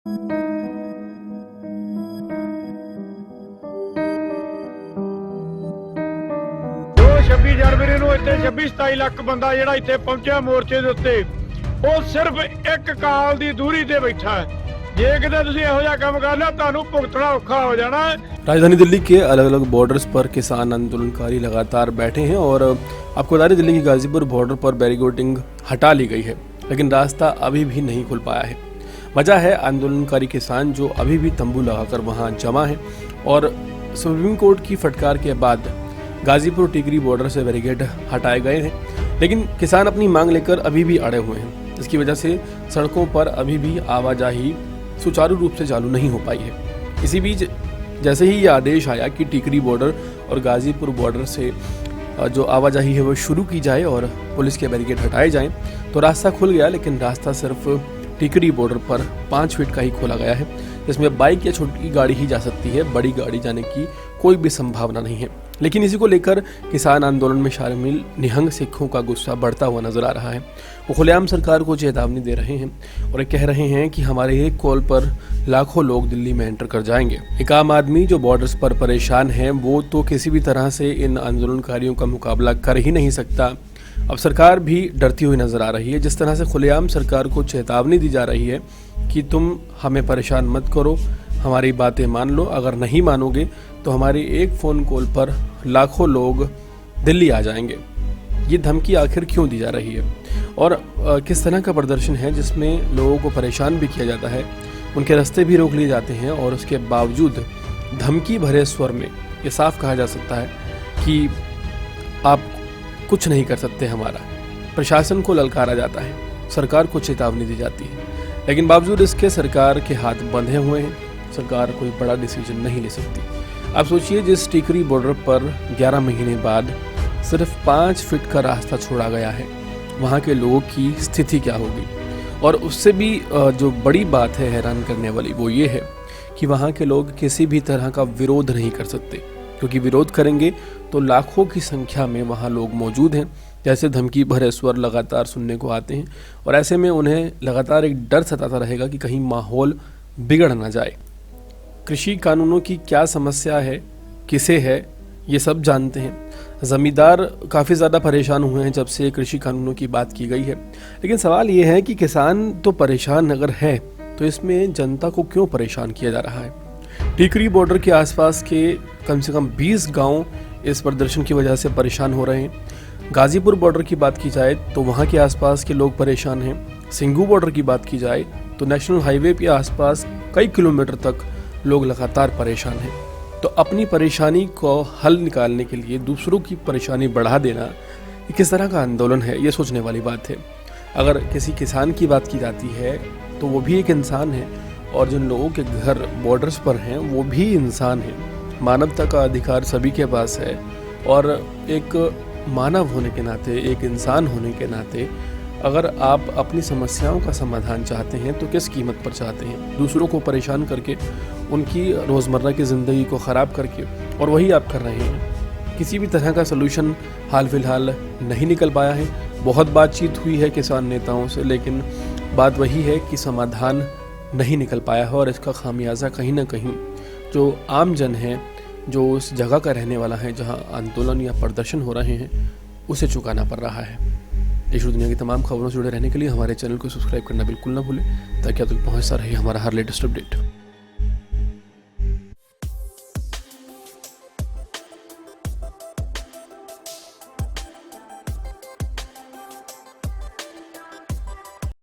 छब्बी जनवरी ਨੂੰ ਇੱਥੇ 26-27 ਲੱਖ ਬੰਦਾ ਜਿਹੜਾ ਇੱਥੇ ਪਹੁੰਚਿਆ ਮੋਰਚੇ ਦੇ ਉੱਤੇ ਉਹ ਸਿਰਫ ਇੱਕ ਕਾਲ ਦੀ ਦੂਰੀ ਤੇ ਬੈਠਾ ਹੈ। ਜੇ ਕਿਤੇ ਤੁਸੀਂ ਇਹੋ ਜਿਹਾ ਕੰਮ ਕਰ ਲਿਆ ਤੁਹਾਨੂੰ ਭੁਗਤਣਾ ਔਖਾ ਹੋ जाना है। राजधानी दिल्ली के अलग अलग बॉर्डर्स पर किसान आंदोलनकारी लगातार बैठे हैं और आपको बता दें दिल्ली की गाजीपुर बॉर्डर पर बैरिकेडिंग हटा ली गई है, लेकिन रास्ता अभी भी नहीं खुल पाया है। वजह है आंदोलनकारी किसान जो अभी भी तंबू लगाकर वहां जमा है और सुप्रीम कोर्ट की फटकार के बाद गाजीपुर टिकरी बॉर्डर से बैरिकेड हटाए गए हैं, लेकिन किसान अपनी मांग लेकर अभी भी अड़े हुए हैं। इसकी वजह से सड़कों पर अभी भी आवाजाही सुचारू रूप से चालू नहीं हो पाई है। इसी बीच जैसे ही ये आदेश आया कि टिकरी बॉर्डर और गाजीपुर बॉर्डर से जो आवाजाही है वो शुरू की जाए और पुलिस के बैरिकेड हटाए जाएं, तो रास्ता खुल गया, लेकिन रास्ता सिर्फ टिकरी बॉर्डर पर 5 फीट का ही खोला गया है, जिसमें बाइक या छोटी गाड़ी ही जा सकती है, बड़ी गाड़ी जाने की कोई भी संभावना नहीं है। लेकिन इसी को लेकर किसान आंदोलन में शामिल निहंग सिखों का गुस्सा बढ़ता हुआ नजर आ रहा है। वो खुलेआम सरकार को चेतावनी दे रहे हैं और कह रहे हैं कि हमारे एक कॉल पर लाखों लोग दिल्ली में एंटर कर जाएंगे। एक आम आदमी जो बॉर्डर्स पर परेशान है वो तो किसी भी तरह से इन आंदोलनकारियों का मुकाबला कर ही नहीं सकता। अब सरकार भी डरती हुई नजर आ रही है। जिस तरह से खुलेआम सरकार को चेतावनी दी जा रही है कि तुम हमें परेशान मत करो, हमारी बातें मान लो, अगर नहीं मानोगे तो हमारी एक फ़ोन कॉल पर लाखों लोग दिल्ली आ जाएंगे। ये धमकी आखिर क्यों दी जा रही है और किस तरह का प्रदर्शन है जिसमें लोगों को परेशान भी किया जाता है, उनके रास्ते भी रोक लिए जाते हैं और उसके बावजूद धमकी भरे स्वर में ये साफ कहा जा सकता है कि आप कुछ नहीं कर सकते हमारा। प्रशासन को ललकारा जाता है, सरकार को चेतावनी दी जाती है, लेकिन बावजूद इसके सरकार के हाथ बंधे हुए हैं। सरकार कोई बड़ा डिसीजन नहीं ले सकती। आप सोचिए, जिस टिकरी बॉर्डर पर 11 महीने बाद सिर्फ 5 फीट का रास्ता छोड़ा गया है, वहाँ के लोगों की स्थिति क्या होगी। और उससे भी जो बड़ी बात है हैरान करने वाली वो ये है कि वहाँ के लोग किसी भी तरह का विरोध नहीं कर सकते, क्योंकि विरोध करेंगे तो लाखों की संख्या में वहाँ लोग मौजूद हैं। जैसे धमकी भरे स्वर लगातार सुनने को आते हैं और ऐसे में उन्हें लगातार एक डर सताता रहेगा कि कहीं माहौल बिगड़ ना जाए। कृषि कानूनों की क्या समस्या है, किसे है, ये सब जानते हैं। ज़मींदार काफ़ी ज़्यादा परेशान हुए हैं जब से कृषि कानूनों की बात की गई है, लेकिन सवाल ये है कि किसान तो परेशान अगर है तो इसमें जनता को क्यों परेशान किया जा रहा है। टिकरी बॉर्डर के आसपास के कम से कम 20 गांव इस प्रदर्शन की वजह से परेशान हो रहे हैं। गाजीपुर बॉर्डर की बात की जाए तो वहाँ के आसपास के लोग परेशान हैं। सिंघू बॉर्डर की बात की जाए तो नेशनल हाईवे के आसपास कई किलोमीटर तक लोग लगातार परेशान हैं। तो अपनी परेशानी को हल निकालने के लिए दूसरों की परेशानी बढ़ा देना ये किस तरह का आंदोलन है, ये सोचने वाली बात है। अगर किसी किसान की बात की जाती है तो वो भी एक इंसान है और जिन लोगों के घर बॉर्डर्स पर हैं वो भी इंसान हैं। मानवता का अधिकार सभी के पास है और एक मानव होने के नाते, एक इंसान होने के नाते अगर आप अपनी समस्याओं का समाधान चाहते हैं तो किस कीमत पर चाहते हैं। दूसरों को परेशान करके, उनकी रोज़मर्रा की ज़िंदगी को ख़राब करके, और वही आप कर रहे हैं। किसी भी तरह का सलूशन हाल फिलहाल नहीं निकल पाया है। बहुत बातचीत हुई है किसान नेताओं से, लेकिन बात वही है कि समाधान नहीं निकल पाया है और इसका खामियाजा कहीं ना कहीं जो आम जन है, जो उस जगह का रहने वाला है जहां आंदोलन या प्रदर्शन हो रहे हैं, उसे चुकाना पड़ रहा है। देश और दुनिया की तमाम खबरों से जुड़े रहने के लिए हमारे चैनल को सब्सक्राइब करना बिल्कुल ना भूलें, ताकि आप तक पहुँचता रहे हमारा हर लेटेस्ट अपडेट।